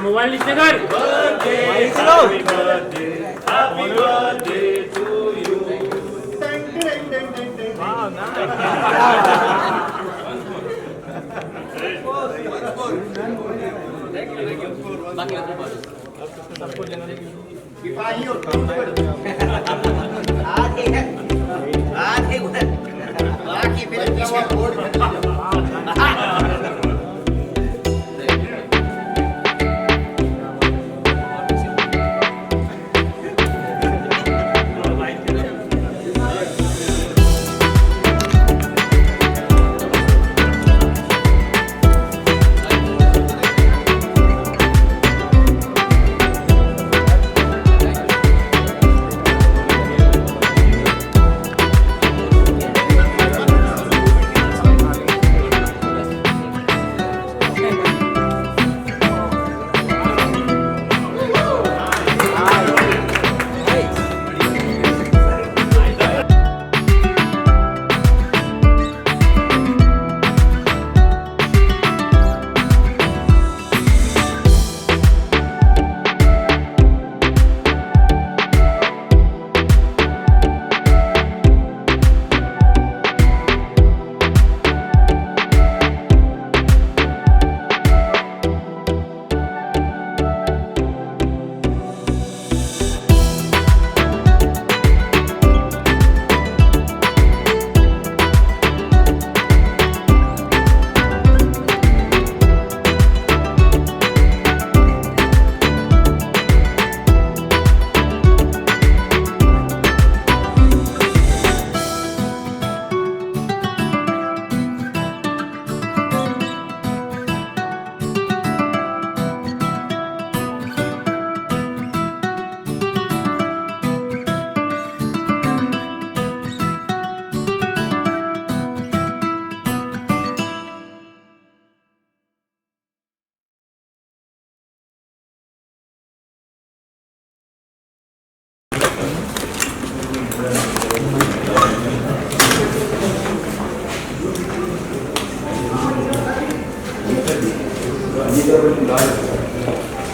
Mobile नीचे कर। Happy birthday to you.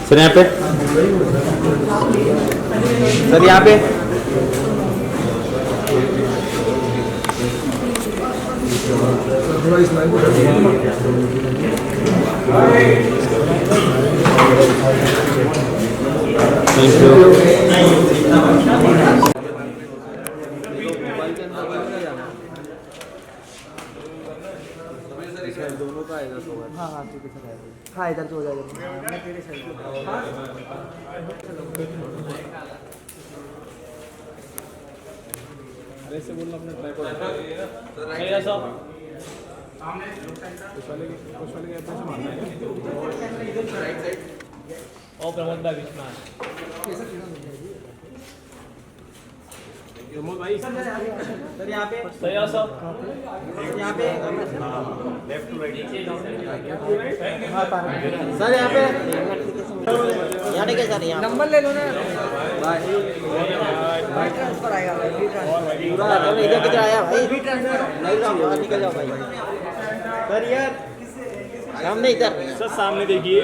Sir यहाँ पे, सर यहाँ पे। Thank you. दोनों का आएगा तो हाँ हाँ ठीक है सर। हाँ इधर तो हो जाएगा। मैं तेरे साइड ऐसे बोलना अपने ट्राइपॉड उस वाले के ऐसे मारना है और प्रमोद भाई बीच में प्रमोद भाई सर यहाँ पे सर यहाँ पे लेफ्ट टू राइट सर यहाँ पे यहाँ नहीं सर यहाँ नंबर ले लो ना भाई ट्रांसफर आएगा पूरा इधर किधर आया भाई नहीं निकल जाओ भाई सर यार सामने इधर सर सामने देखिए।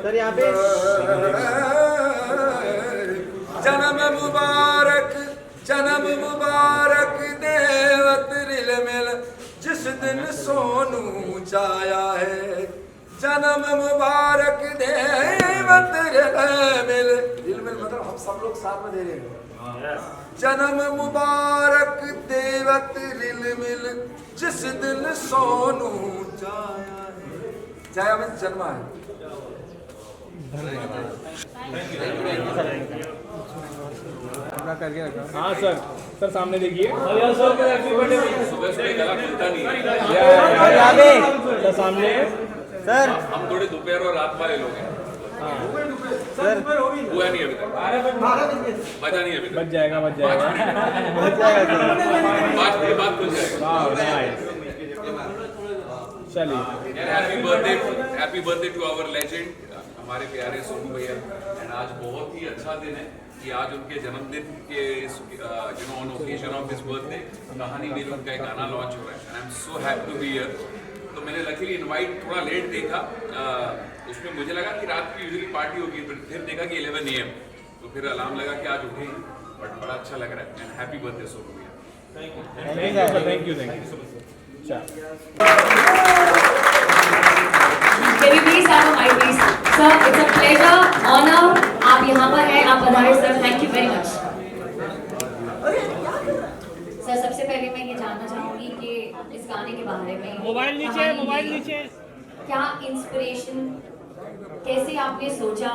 सर यहाँ पे जन्म मुबारक देवत रिल मिल जिस दिन सोनू जाया है। जन्म मुबारक देवत रिल मिल मतलब हम सब लोग साथ में दे रहे हैं। जन्म मुबारक देवत रिल मिल जिस दिन सोनू जाया है। जाया में जन्मा है। करके रखा। हाँ सर, सर सामने देखिए। सर सामने सर हम थोड़े दोपहर और रात वाले लोग हैं। सर हुआ नहीं अभी तक, बचा नहीं अभी तक। बच जाएगा, बच जाएगा। 5 मिनट बाद खुल जाएगा। चलिए, happy birthday to our legend, हमारे प्यारे सोनू भैया। एंड आज बहुत ही अच्छा दिन है कि आज उनके जन्मदिन के on occasion of his birthday कहानी मेरी उनका एक गाना लॉन्च हो रहा है। I am so happy to be here. तो मैंने लकीली इनवाइट थोड़ा लेट देखा, उसमें मुझे लगा कि रात की यूजुअली पार्टी होगी, फिर देखा कि 11 AM, तो फिर अलार्म लगा कि आज उठे, बट बड़ा अच्छा लग रहा है एंड हैप्पी बर्थडे सोनू भैया। Thank you so much sir. Can you please have a mic, please? Sir, it's a pleasure, honor. आप यहाँ पर हैं, आप पधारे sir, thank you very much. Sir, सबसे पहले मैं ये जानना चाहूँगी कि इस गाने के बारे में मोबाइल नीचे क्या इंस्पिरेशन, कैसे आपने सोचा,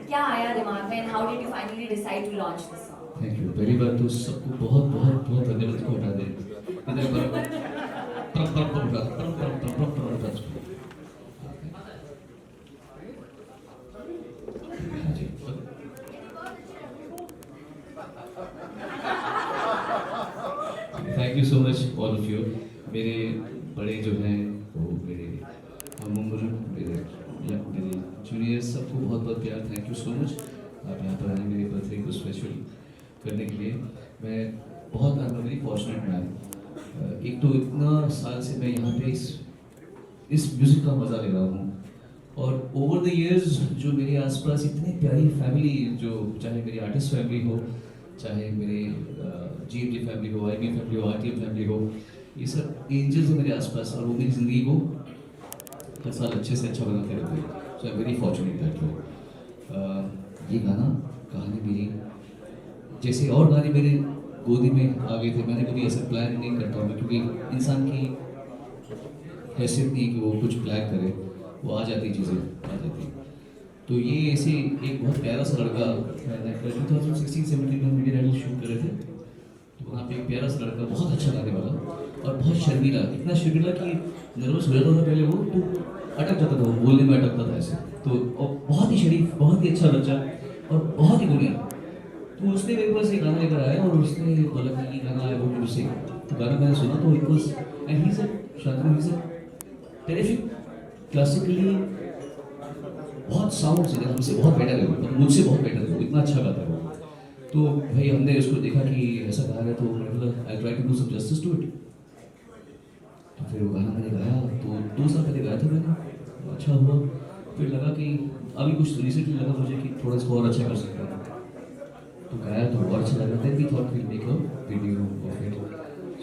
क्या आया दिमाग में, and how did you finally decide to launch this song? Thank you. पहली बात तो सबको बहुत बहुत बहुत धन्यवाद को उठा दे इधर पर उठा thank you so much all of you. मेरे बड़े जो हैं वो मेरे हम उम्र मेरे जूनियर सबको बहुत बहुत प्यार। थैंक यू सो मच, आप यहाँ पर आए मेरे बर्थडे को स्पेशल करने के लिए। मैं बहुत वेरी फॉर्चुनेट मैन। एक तो इतना साल से मैं यहाँ पे इस म्यूज़िक का मज़ा ले रहा हूँ, और ओवर द इयर्स जो मेरे आसपास इतनी प्यारी फैमिली, जो चाहे मेरी आर्टिस्ट फैमिली हो, चाहे मेरे GMG फैमिली हो, IB फैमिली हो, RTM फैमिली हो, ये सब एंजल्स हैं मेरे आसपास, और वो मेरी ज़िंदगी को हर साल अच्छे से अच्छा बनाते रहते हैं। So I am very fortunate that way. ये गाना कहानी मेरी, जैसे और गाने मेरे गोदी में आ गए थे, मैंने कभी ऐसा प्लान नहीं करता हूँ, क्योंकि इंसान की हैसियत नहीं है कि वो कुछ प्लान करे, वो आ जाती चीज़ें आ जाती। तो ये ऐसे एक बहुत प्यारा सा लड़का, 2016-17 में मीडिया आइडल शूट कर रहे थे, तो वहाँ पे एक प्यारा सा लड़का, बहुत अच्छा गाने वाला और बहुत शर्मीला, इतना शर्मीला कि नर्वस हो जाता था पहले वो, तो अटक जाता था, वो बोलने में अटकता था ऐसे। तो और बहुत ही शरीफ, बहुत ही अच्छा बच्चा और बहुत ही गुणिया। तो उसने मेरे पास एक गाना लेकर आया और उसने बोला कि ये गाना आया वो मुझसे, तो गाना मैंने सुना तो it was and he said Shantanu, he said terrific, classically बहुत साउंड से हमसे बहुत बेटर है वो, मुझसे बहुत बेटर है वो, इतना अच्छा गाता है वो। तो भाई हमने उसको देखा कि ऐसा गा रहा है, तो मतलब I try to do some justice to it. तो फिर वो गाना मैंने गाया, तो 2 साल पहले गाया था मैंने, अच्छा हुआ। फिर लगा कि अभी कुछ रिसेंटली लगा मुझे कि थोड़ा इसको और अच्छा कर सकता हूँ, तो गाया तो और अच्छा लगा। Then we thought we make a video of it.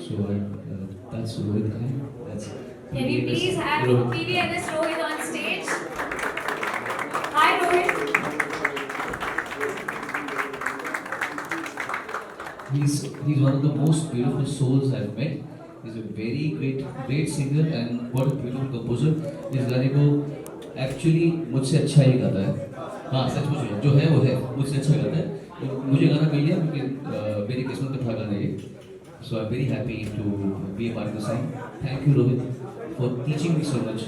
So that's Rohit है, that's Can we please have PVNS Rohit on stage? Hi Rohit. He's one of the most beautiful souls I've met. He's a very great singer and what a beautiful composer. इस गाने को actually मुझसे अच्छा ही गाता है। हाँ सचमुच है, जो है वो है, मुझसे अच्छा गाता है। तो मुझे गाना मिल गया क्योंकि मेरी किस्मत में था गाना ये। So I'm very happy to be a part of the song. Thank you Rohit for teaching me so much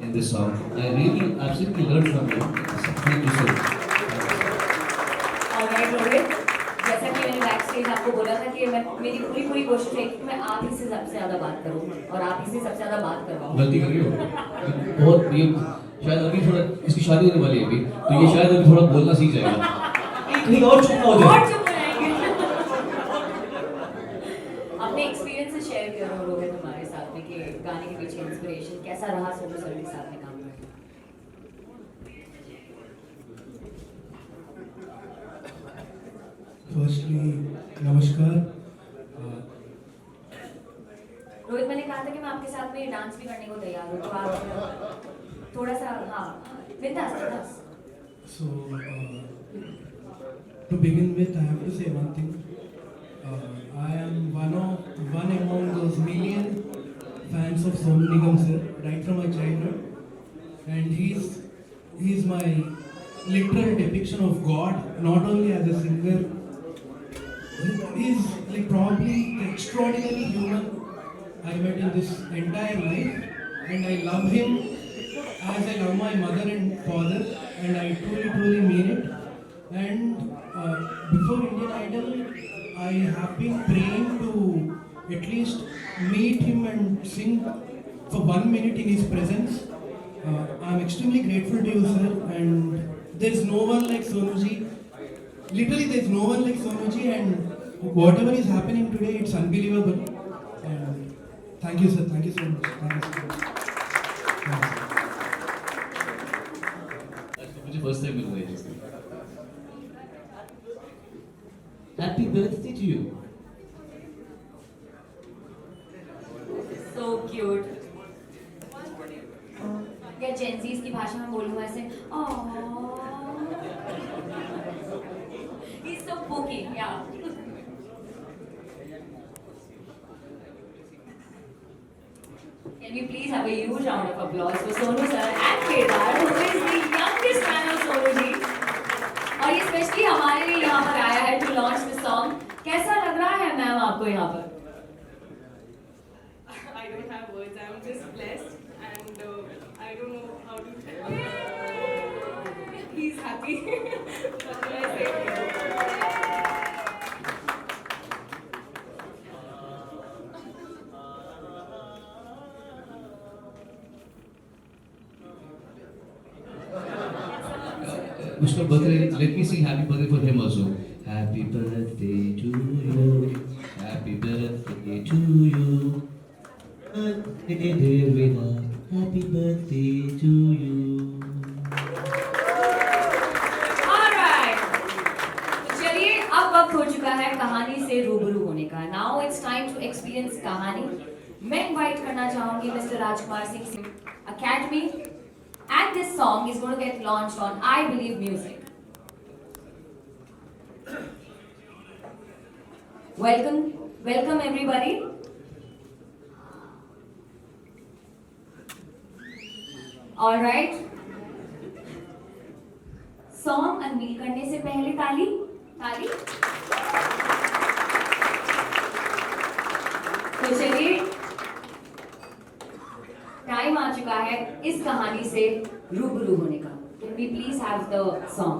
in this song. I really absolutely learned from you. Thank you so much. Alright Rohit, जैसा कि मैंने back stage आपको बोला था कि मेरी पूरी कोशिश है कि मैं आप ही से सबसे ज़्यादा बात करूं और आप ही से सबसे ज़्यादा बात करवाऊं। गलती कर रही हो बहुत, ये शायद अभी थोड़ा इसकी शादी होने वाली है अभी, तो ये शायद अभी थोड़ा बोलना सीख जाएगा, कहीं और चुप ना हो जाए। अपने एक्सपीरियंसेस शेयर करो रोहित हमारे साथ में कि गाने के पीछे इंस्पिरेशन कैसा रहा सोनू सर के साथ में काम करना। फर्स्टली नमस्कार। रोहित, मैंने कहा था कि मैं आपके साथ में डांस भी करने को तैयार हूँ, तो आप थोड़ा सा हाँ बिंदास। So to begin with, I have to say one thing. I am one among those million fans of Sonu Nigam sir, right from my childhood, and he's my literal depiction of God, not only as a singer. He's like probably the extraordinary human I met in this entire life, and I love him as I love my mother and father, and I truly mean it. And before Indian Idol, I have been praying to at least meet him and sing for 1 minute in his presence. I'm extremely grateful to you, sir, and there's no one like Sonuji. literally there's no one like Sonuji, and whatever is happening today, it's unbelievable. And thank you, sir. Thank you so much. Thank you so much. Thanks. मुझे first time मिल रहा है जिससे happy birthday to you So cute. या Gen Zs की भाषा में बोलूँ ऐसे He's so spooky, yeah. Can we please have a huge round of applause for Sonu sir and Kedar, who is the youngest fan of Sonu ji. और ये specially हमारे लिए यहाँ पर आया है to launch the song. कैसा लग रहा है मैम आपको यहाँ पर? I don't have words. I'm just blessed, and I don't know how to tell. He's happy. What do I say? उसका birthday let me sing happy birthday for him also happy birthday to you happy birthday to you birthday dear Veena happy birthday to you Alright. तो चलिए अब वक्त हो चुका है कहानी से रूबरू होने का. Now it's time to experience कहानी. मैं इनवाइट करना चाहूंगी mister Rajkumar Singh Academy. And this song is going to get launched on I Believe Music. Welcome everybody. All right. Song unveil करने से पहले ताली. तो चलिए टाइम आ चुका है इस कहानी से रूबरू होने का. Can we please have the song?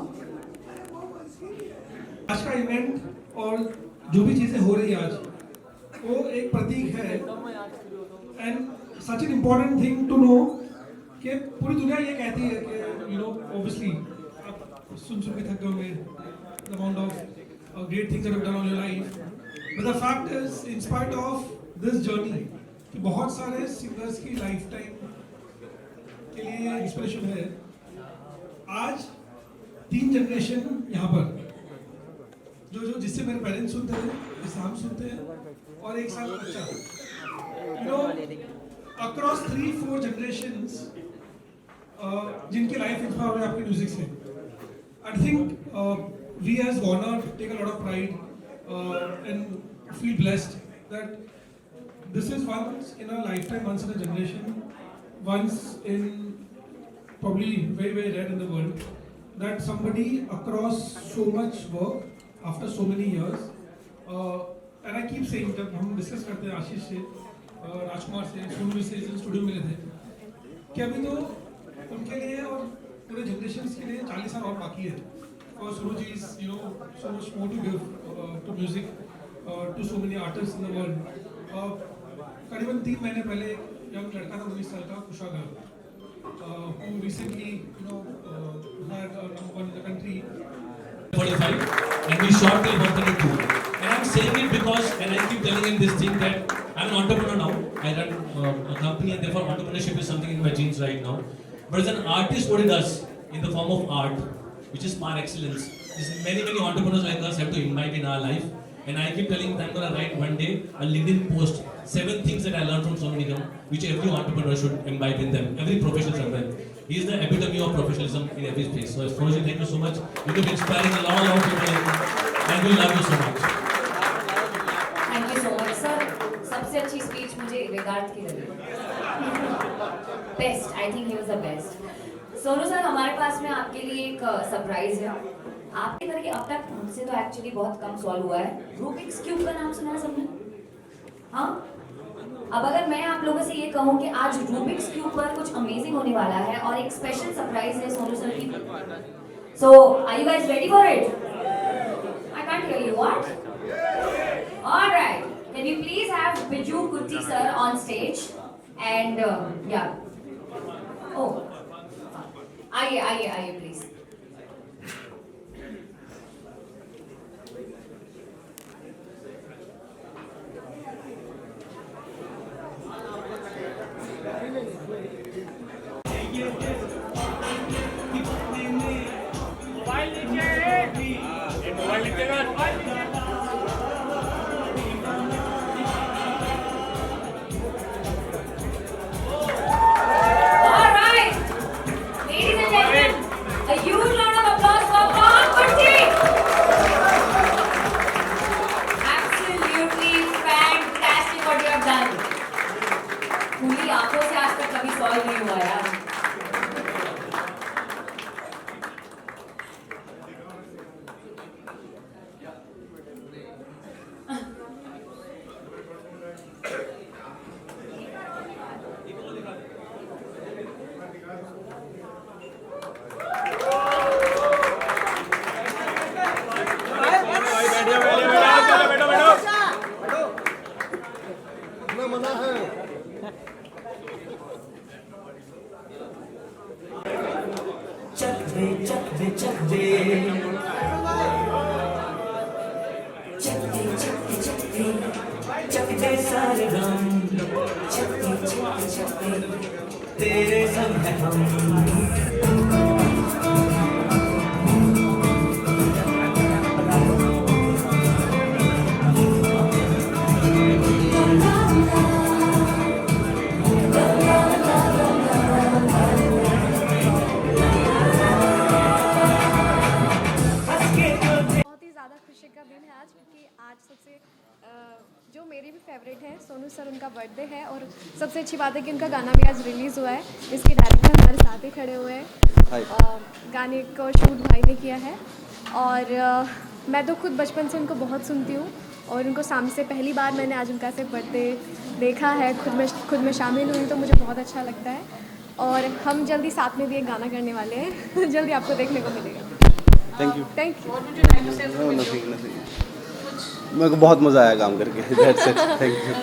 आज का इवेंट और जो भी चीजें हो रही है आज वो एक प्रतीक है and such an important thing to know कि पूरी दुनिया ये कहती है कि यू नो ऑब्वियसली आप सुन के थक गए होंगे the amount of great things that have done on your life but the fact is in spite of this journey कि बहुत सारे सिंगर्स की लाइफ टाइम के लिए इंस्पिरेशन है. आज 3 जनरेशन यहाँ पर जो जिससे मेरे पेरेंट्स सुनते हैं, जिससे हम सुनते हैं और एक साल का बच्चा, यू नो अक्रॉस 3-4 जनरेशंस जिनकी लाइफ इंस्पायर हुई आपके म्यूजिक से. I think we as gonna take a lot of pride and feel blessed that this is once in a lifetime, once in a generation, once in probably very very rare in the world that somebody across so much work after so many years and I keep saying जब हम discuss करते हैं आशीष से राजकुमार से सोनू से studio मिले थे कि अभी तो उनके लिए और पूरे जनरेशंस के लिए 40 साल और बाकी है. और Sonu ji is you know so much more to give to music to so many artists in the world. करीबन 3 महीने पहले यंग लड़का था 19 साल का Kushagra who recently you know had number 1 in the country 45 and we shot till 132 and I'm saying it because and I keep telling him this thing that I'm an entrepreneur now. I run a company and therefore entrepreneurship is something in my genes right now. But as an artist what it does in the form of art which is par excellence is many entrepreneurs like us have to imbibe in our life. And I keep telling him I'm going to write one day a LinkedIn post, 7 things that I learned from Sonu Nigam, which every entrepreneur should imbibe in them, every professional should imbibe. He is the epitome of professionalism in every space. So, Sonu ji, thank you so much. You have been inspiring a lot of people, and we love you so much. Thank you so much, sir. सबसे अच्छी speech मुझे regard की लगी. Best, I think he was the best. Sonu sir, हमारे पास में आपके लिए एक सरप्राइज है. आपके तरह के अब तक हमसे तो एक्चुअली बहुत कम सॉल्व हुआ है. रूबिक्स क्यूब का नाम सुना है सबने? हाँ. अब अगर मैं आप लोगों से ये कहूँ कि आज रूबिक्स क्यूब पर कुछ अमेजिंग होने वाला है और एक स्पेशल सरप्राइज है सोनू सर की. So, are you guys ready for it? I can't hear you. What? All right. Can you please have Biju Kutti sir on stage? And yeah. Oh. आइए please. All right, ladies and gentlemen, a huge round of applause for Pawan Kurji. Absolutely fantastic what you have done. खुली आंखों से आज तक कभी solve नहीं हुआ यार. तेरे संग है हम. बहुत ही ज़्यादा खुशी का दिन है आज, क्योंकि आज सबसे जो मेरी भी फेवरेट है सोनू सर, उनका बर्थडे है। और सबसे अच्छी बात है कि उनका गाना भी आज रिलीज़ हुआ है। इसके डायरेक्टर हमारे साथ ही खड़े हुए हैं। गाने को शूट भाई ने किया है। और मैं तो खुद बचपन से उनको बहुत सुनती हूँ और उनको सामने से पहली बार मैंने आज उनका से बर्थडे देखा है, खुद में शामिल हुई, तो मुझे बहुत अच्छा लगता है। और हम जल्दी साथ में भी एक गाना करने वाले हैं जल्दी आपको देखने को मिलेगा। Thank you. Thank you. मेरे को बहुत मज़ा आया काम करके. That's it. Thank you.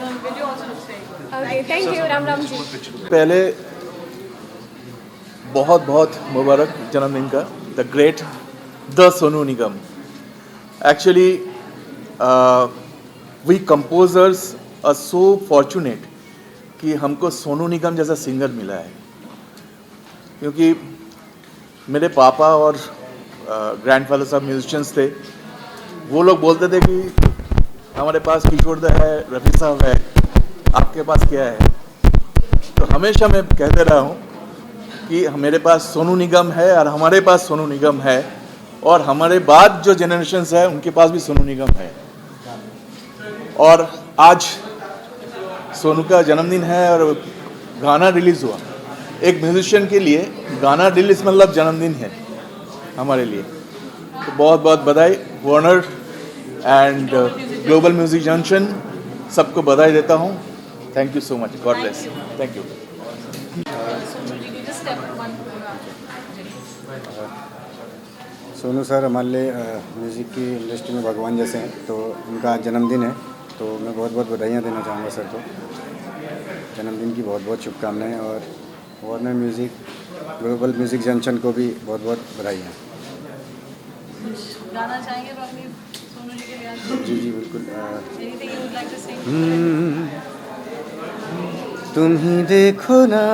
Okay, thank you. Ram Ram ji. पहले बहुत बहुत मुबारक जन्मदिन का the great the Sonu Nigam. Actually we composers are so fortunate कि हमको सोनू निगम जैसा सिंगर मिला है, क्योंकि मेरे पापा और ग्रैंडफादर साहब म्यूजिशियंस थे. वो लोग बोलते थे कि हमारे पास किशोर दा है, रफ़ी साहब है, आपके पास क्या है. तो हमेशा मैं कहते रहा हूँ कि मेरे पास सोनू निगम है और हमारे पास सोनू निगम है, और हमारे बाद जो जनरेशन्स है उनके पास भी सोनू निगम है. और आज सोनू का जन्मदिन है और गाना रिलीज़ हुआ. एक म्यूजिशियन के लिए गाना रिलीज मतलब जन्मदिन है हमारे लिए. तो बहुत बहुत बधाई. Warner and global music junction सबको बधाई देता हूँ. Thank you so much. God bless. Thank you. Sonu sir हमारे लिए म्यूज़िक की इंडस्ट्री में भगवान जैसे हैं, तो उनका आज जन्मदिन है, तो मैं बहुत बहुत बधाइयाँ देना चाहूँगा सर को. जन्मदिन की बहुत बहुत शुभकामनाएं. और Warner music, global music junction को भी बहुत बहुत बधाइयाँ. गाना चाहेंगे तो अपनी सोनू जी के लिए? जी जी बिल्कुल. Anything you would like to sing? तुम ही देखो ना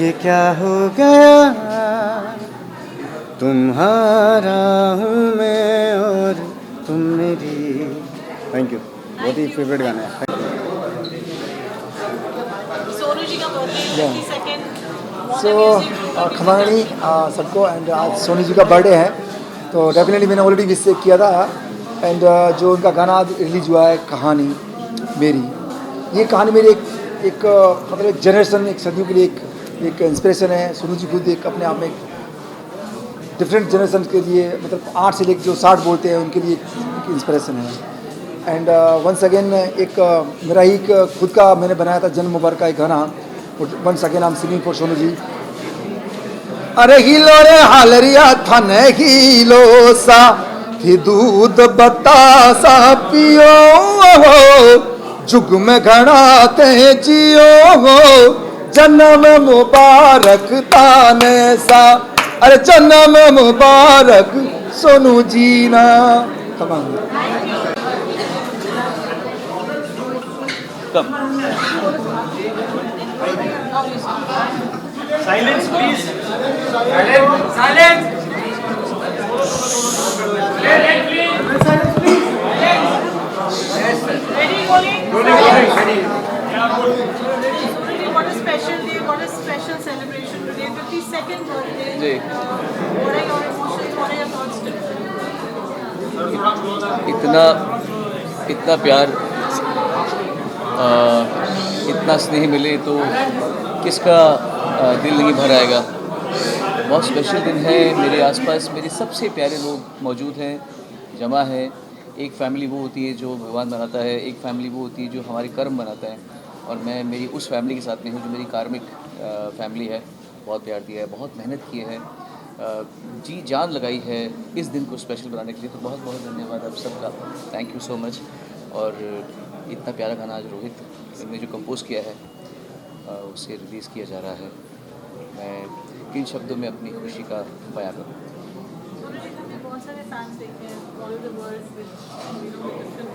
ये क्या हो गया, तुम्हारा हूँ मैं और तुम मेरी. Thank you. बहुत ही फेवरेट गाना है. सोनू जी का बर्थडे 22nd. सो खमानी सबको. एंड आज सोनू जी का बर्थडे है, तो डेफिनेटली मैंने ऑलरेडी विश किया था. एंड जो उनका गाना आज रिलीज हुआ है कहानी मेरी, ये कहानी मेरी एक मतलब एक जनरेशन, एक सदियों के लिए एक इंस्पिरेशन है. सोनू जी खुद एक अपने आप में डिफरेंट जनरेशन के लिए, मतलब 8 से लेकर जो 60 बोलते हैं उनके लिए एक इंस्पिरेशन है. एंड वंस अगेन एक मेरा ही खुद का मैंने बनाया था जन्म मुबारक का एक गाना. Once again I am singing for Sonu ji. अरे हिलो रे हालरिया थाने हिलो सा थी दूध बतासा पियो जुग में घड़ाते जियो जन्म मुबारक ताने सा. अरे जन्म मुबारक सोनू जी ना. Silence, please. Silence. What a special day, what a special celebration today, 52nd birthday. Ji What are your emotions, what are your thoughts today? इतना प्यार इतना स्नेह मिले तो किसका दिल नहीं भर आएगा। बहुत स्पेशल दिन है। मेरे आसपास मेरे सबसे प्यारे लोग मौजूद हैं, जमा है। एक फैमिली वो होती है जो भगवान बनाता है, एक फैमिली वो होती है जो हमारे कर्म बनाता है, और मैं मेरी उस फैमिली के साथ में हूँ जो मेरी कार्मिक फैमिली है। बहुत प्यार दिया है, बहुत मेहनत की है, जी जान लगाई है इस दिन को स्पेशल बनाने के लिए। तो बहुत बहुत धन्यवाद आप सबका, थैंक यू सो मच। और इतना प्यारा गाना आज रोहित ने जो कंपोज़ किया है उसे रिलीज़ किया जा रहा है। मैं किन शब्दों में अपनी खुशी का बयां करूँ। बहुत सारे फैंस देखे हैं all over the world with different.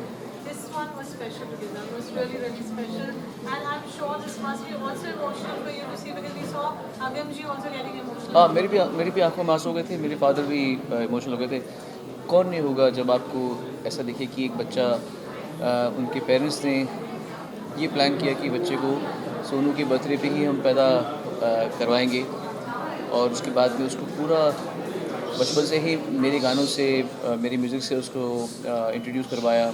This one was special to them. It was really really special, and I'm sure this must be also emotional for you to see because we saw Agam ji also getting emotional. हाँ, मेरी भी आंखों में आंसू हो गए थे, मेरे फादर भी इमोशनल हो गए थे। कौन नहीं होगा जब आपको ऐसा दिखे कि एक बच्चा उनके पेरेंट्स ने ये प्लान किया कि बच्चे को सोनू के बर्थडे पे ही हम पैदा करवाएंगे, और उसके बाद में उसको पूरा बचपन से ही मेरे गानों से मेरी म्यूज़िक से उसको इंट्रोड्यूस करवाया।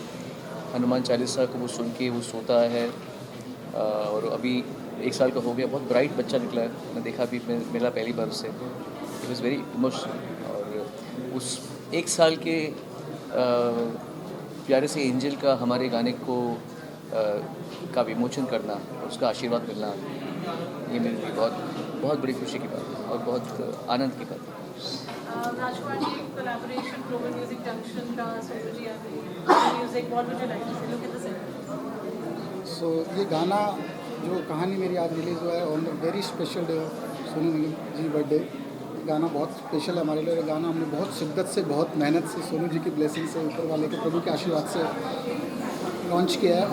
हनुमान चालीसा को वो सुन के वो सोता है, और अभी 1 साल का हो गया। बहुत ब्राइट बच्चा निकला है, मैं देखा भी मिला पहली बार उससे। It was very emotional. और उस 1 साल के प्यारे से एंजल का हमारे गाने को का विमोचन करना, उसका आशीर्वाद मिलना, ये मेरे लिए बहुत बहुत बड़ी खुशी की बात है और बहुत आनंद की बात है। Rajkumar ji collaboration global music junction का Sonu ji music, what would you like to say look at the same? So ये गाना जो कहानी मेरी आज रिलीज़ हुआ है on the very special day of Sonu Nigam ji birthday. गाना बहुत स्पेशल है हमारे लिए। गाना हमने बहुत शिद्दत से, बहुत मेहनत से, सोनू जी की ब्लेसिंग से, ऊपर वाले के प्रभु के आशीर्वाद से लॉन्च किया है।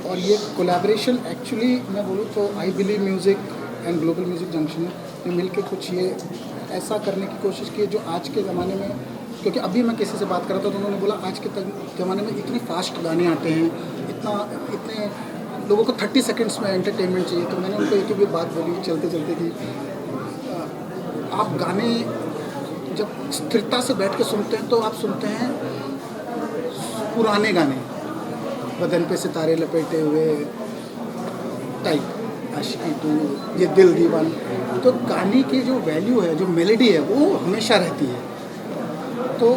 और ये कोलैबोरेशन एक्चुअली मैं बोलूँ तो I believe music and global music junction ने मिल के कुछ ये ऐसा करने की कोशिश की है जो आज के ज़माने में, क्योंकि अभी मैं किसी से बात कर रहा था तो उन्होंने बोला आज के ज़माने में इतने फास्ट गाने आते हैं, इतने लोगों को 30 सेकंड्स में एंटरटेनमेंट चाहिए। तो मैंने उनको एक भी बात बोली चलते चलते कि आप गाने जब स्थिरता से बैठ के सुनते हैं तो आप सुनते हैं पुराने गाने, बदन पे सितारे लपेटे हुए टाइप, आशिकी टू, ये दिल दीवाना। तो गाने की जो वैल्यू है, जो मेलोडी है, वो हमेशा रहती है। तो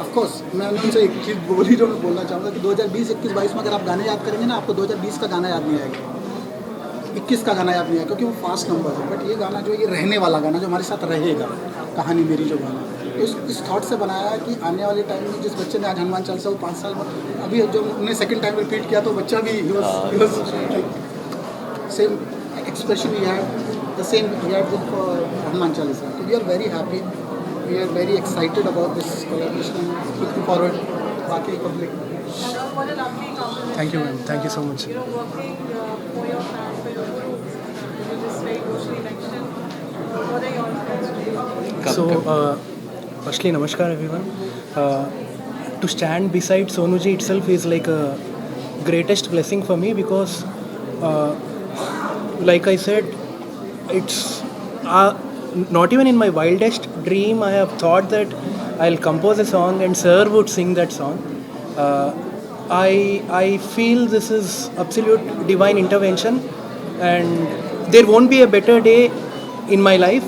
ऑफकोर्स मैंने उनसे एक चीज़ बोली जो मैं बोलना चाहूँगा कि 2020, 21, 22 में अगर आप गाने याद करेंगे ना, आपको 2020 का गाना याद नहीं आएगा, 21 का गाना याद नहीं आएगा, क्योंकि वो फास्ट नंबर है। बट ये गाना जो ये रहने वाला गाना जो हमारे साथ रहेगा, कहानी मेरी जो गाना, तो इस थॉट से बनाया है कि आने वाले टाइम में जिस बच्चे ने आज हनुमान चालीसा वो 5 साल में अभी जो उन्हें सेकंड टाइम रिपीट किया तो बच्चा भी सेम एक्सप्रेशन ही है, the same we have with Hanuman Chalisa. तो we are very happy, we are very excited about this collaboration, looking forward बाकी public. Thank you, ma'am. Thank you so much. You know, working for your fans, for your group, which is very emotionally mentioned. What are your thoughts? So, firstly, namaskar everyone. To stand beside Sonu ji itself is like a greatest blessing for me because, like I said, it's not even in my wildest dream I have thought that I'll compose a song and sir would sing that song. I feel this is absolute divine intervention, and there won't be a better day in my life.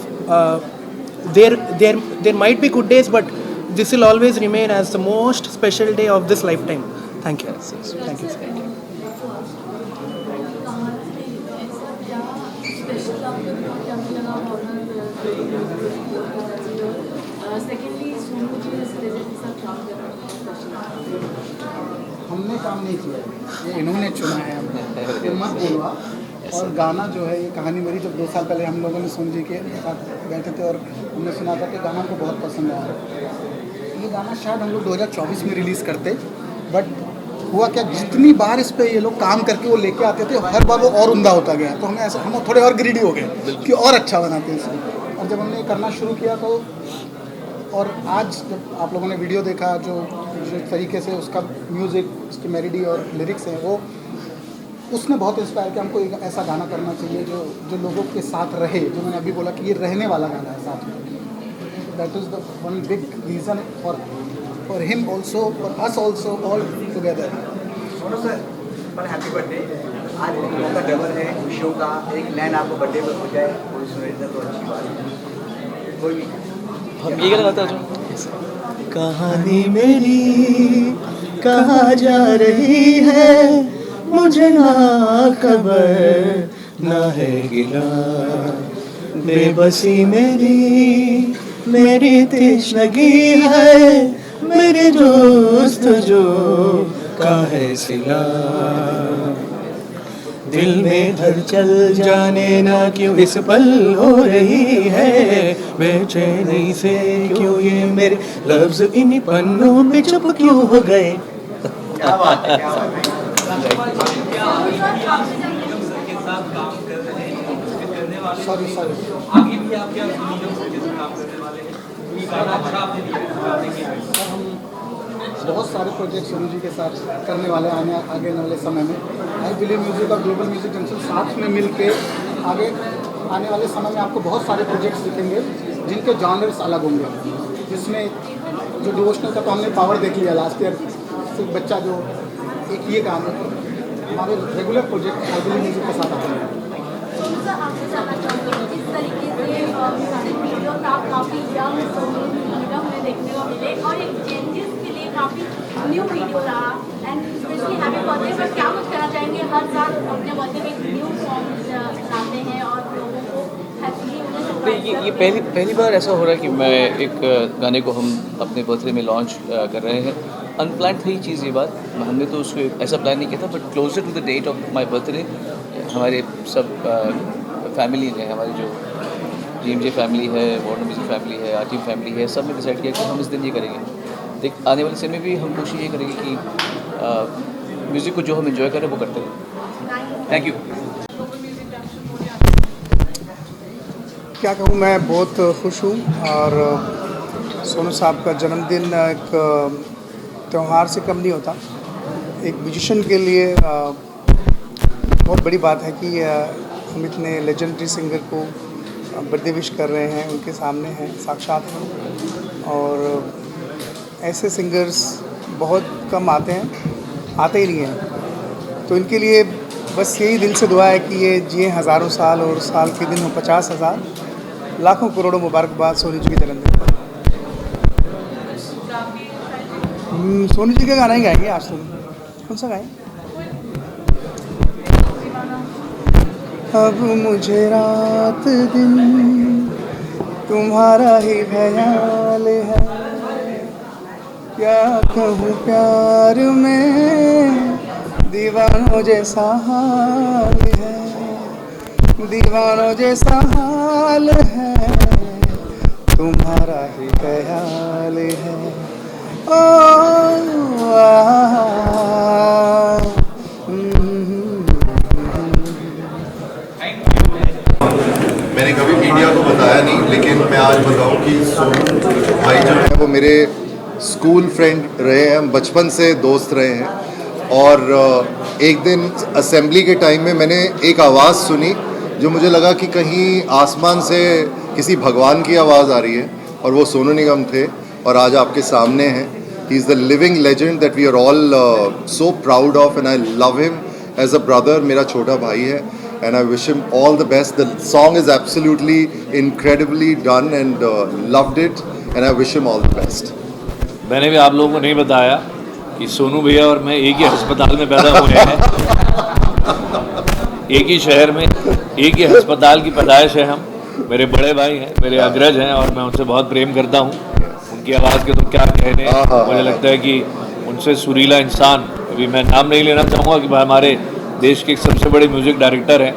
There might be good days, but this will always remain as the most special day of this lifetime. Thank you. Thank you. हमने काम नहीं किया, ये इन्होंने चुना है, हमने ये मत बोलवा। और गाना जो है ये कहानी मेरी, जब 2 साल पहले हम लोगों ने सोनू जी के साथ बैठे थे और हमने सुना था कि गाना हमको बहुत पसंद आया। ये गाना शायद हम लोग 2024 में रिलीज़ करते, बट हुआ क्या, जितनी बार इस पर ये लोग काम करके वो लेके आते थे, हर बार वो और उम्दा होता गया। तो हमें ऐसा, हम थोड़े और ग्रीडी हो गए कि और अच्छा बनाते हैं इसको। और जब हमने करना शुरू किया तो और आज जब आप लोगों ने वीडियो देखा जो तरीके से उसका म्यूज़िक, उसकी मेलोडी और लिरिक्स हैं, वो उसने बहुत इंस्पायर किया हमको एक ऐसा गाना करना चाहिए जो लोगों के साथ रहे, जो मैंने अभी बोला कि ये रहने वाला गाना है साथ में। That is the one big reason for him also, for us also, all together. पर हैप्पी बर्थडे। आज का डबल है खुशियों का, एक नैन आपको बर्थडे पर हो जाए कोई सुने तो अच्छी बात है। कोई भी हम ये क्या गाता है? कहानी मेरी कहाँ जा रही है, मुझे ना खबर ना है गिला, बेबसी मेरी तृष्णगी है, मेरे दोस्त जो का है सिला, दिल में हलचल जाने ना क्यों इस पल हो रही है, बेचैनी से क्यों ये मेरे लफ्ज इन पन्नों में चुप क्यों हो गए। क्या बात है, क्या बात है। सॉरी आगे भी आप क्या काम करने वाले हैं? हम बहुत सारे प्रोजेक्ट सोनू जी के साथ करने वाले आगे आने वाले समय में। आई बिलीव म्यूजिक और ग्लोबल म्यूजिक जंक्शन साथ में मिल के आगे आने वाले समय में आपको बहुत सारे प्रोजेक्ट्स दिखेंगे जिनके जॉनर्स अलग होंगे, जिसमें जो डिवोशनल का तो हमने पावर देख लिया लास्ट ईयर, सिर्फ बच्चा जो एक ये काम है। हमारे regular project I believe music के साथ आते हैं। जिस तरीके से सारे वीडियो आप काफ़ी यंग हमें देखने को मिले और एक चेंजेस के लिए काफ़ी न्यू वीडियो रहा एंड स्पेशली हैप्पी बर्थडे पर क्या कुछ कहना चाहेंगे? हर साल अपने बर्थडे में एक न्यू सॉन्ग लाते हैं और लोगों को हैप्पीली ये पहली बार ऐसा हो रहा है कि मैं एक गाने को हम अपने बर्थडे में लॉन्च कर रहे हैं। अनप्लान थी चीज़ ये बात, हमने तो उसको ऐसा प्लान नहीं किया था, but closer to the date of my birthday हमारे सब फैमिली ने, हमारी जो GMJ फैमिली है, वार्नर म्यूजिक फैमिली है, आरटीएम फैमिली है, सब ने डिसाइड किया कि हम इस दिन ये करेंगे। आने वाले समय में भी हम कोशिश ये करेंगे कि म्यूज़िक को जो हम एंजॉय करें वो करते रहें। Thank you. क्या कहूँ, मैं बहुत खुश हूँ और सोनू साहब का जन्मदिन एक त्यौहार से कम नहीं होता। एक म्यूजिशियन के लिए बहुत बड़ी बात है कि हम इतने लेजेंडरी सिंगर को बर्थडे विश कर रहे हैं, उनके सामने हैं, साक्षात हैं। और ऐसे सिंगर्स बहुत कम आते ही नहीं हैं। तो इनके लिए बस यही दिल से दुआ है कि ये जिए हज़ारों साल और साल के दिन हो 50,000, लाखों करोड़ों मुबारकबाद सोनू जी के जन्मदिन पर। सोनू जी का गाना ही गाएंगे आज। तो कौन सा गाएं? अब मुझे रात दिन तुम्हारा ही ख्याल है, क्या कहूँ प्यार में दीवानों जैसा हाल है, दीवानों जैसा हाल है, तुम्हारा ही ख्याल है। मैंने कभी मीडिया को बताया नहीं, लेकिन मैं आज बताऊं कि सोनू भाई जो है वो मेरे स्कूल फ्रेंड रहे हैं, हम बचपन से दोस्त रहे हैं। और एक दिन असेंबली के टाइम में मैंने एक आवाज़ सुनी जो मुझे लगा कि कहीं आसमान से किसी भगवान की आवाज़ आ रही है, और वो सोनू निगम थे और आज आपके सामने हैं। He is the living legend that we are all so proud of, and I love him as a brother. मेरा छोटा भाई है and I wish him all the best. The song is absolutely incredibly done and loved it, and I wish him all the best. मैंने भी आप लोगों को नहीं बताया कि सोनू भैया और मैं एक ही अस्पताल में पैदा हुए हैं, एक ही शहर में, एक ही अस्पताल की पैदाइश है हम। मेरे बड़े भाई हैं, मेरे अग्रज हैं, और मैं उनसे बहुत प्रेम करता हूँ। उनकी आवाज़ के तो क्या कहने, मुझे लगता है कि उनसे सुरीला इंसान, अभी मैं नाम नहीं लेना चाहूँगा कि हमारे देश के एक सबसे बड़े म्यूजिक डायरेक्टर हैं,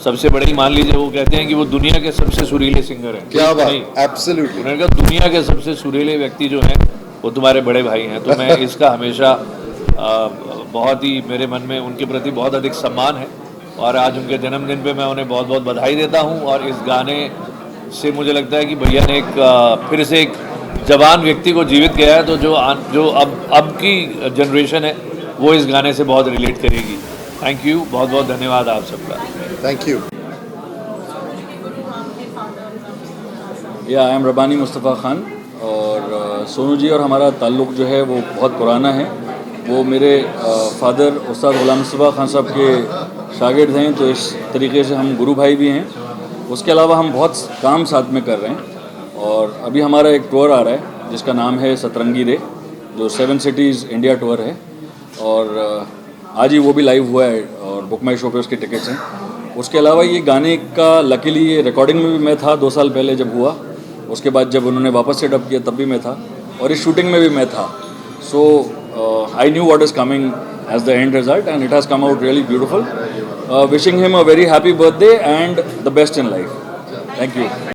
सबसे बड़े ही मान लीजिए, वो कहते हैं कि वो दुनिया के सबसे सुरीले सिंगर हैं। क्या बात, एब्सोल्युटली। उन्होंने कहा दुनिया के सबसे सुरीले व्यक्ति जो हैं वो तुम्हारे बड़े भाई हैं। तो मैं इसका हमेशा बहुत ही मेरे मन में उनके प्रति बहुत अधिक सम्मान है, और आज उनके जन्मदिन पे मैं उन्हें बहुत बहुत बधाई देता हूँ। और इस गाने से मुझे लगता है कि भैया ने एक फिर से एक जवान व्यक्ति को जीवित किया है, तो जो अब की जनरेशन है वो इस गाने से बहुत रिलेट करेगी। थैंक यू, बहुत बहुत धन्यवाद आप सबका। Thank you. या आई एम रबानी मुस्तफ़ा ख़ान, और सोनू जी और हमारा ताल्लुक़ जो है वो बहुत पुराना है। वो मेरे फादर उस्ताद ग़ुलाम मुस्तफ़ा ख़ान साहब के शागिर्द हैं, तो इस तरीके से हम गुरु भाई भी हैं। उसके अलावा हम बहुत काम साथ में कर रहे हैं, और अभी हमारा एक टूर आ रहा है जिसका नाम है सतरंगी रे, जो 7 सिटीज़ इंडिया टूर है, और आज ही वो भी लाइव हुआ है और बुक माई शो पे उसके टिकट्स हैं। उसके अलावा ये गाने का लकीली ये रिकॉर्डिंग में भी मैं था 2 साल पहले जब हुआ, उसके बाद जब उन्होंने वापस से डब किया तब भी मैं था, और इस शूटिंग में भी मैं था। So I knew what is coming as the end result, and it has come out really beautiful. Wishing him a very happy birthday and the best in life. Thank you.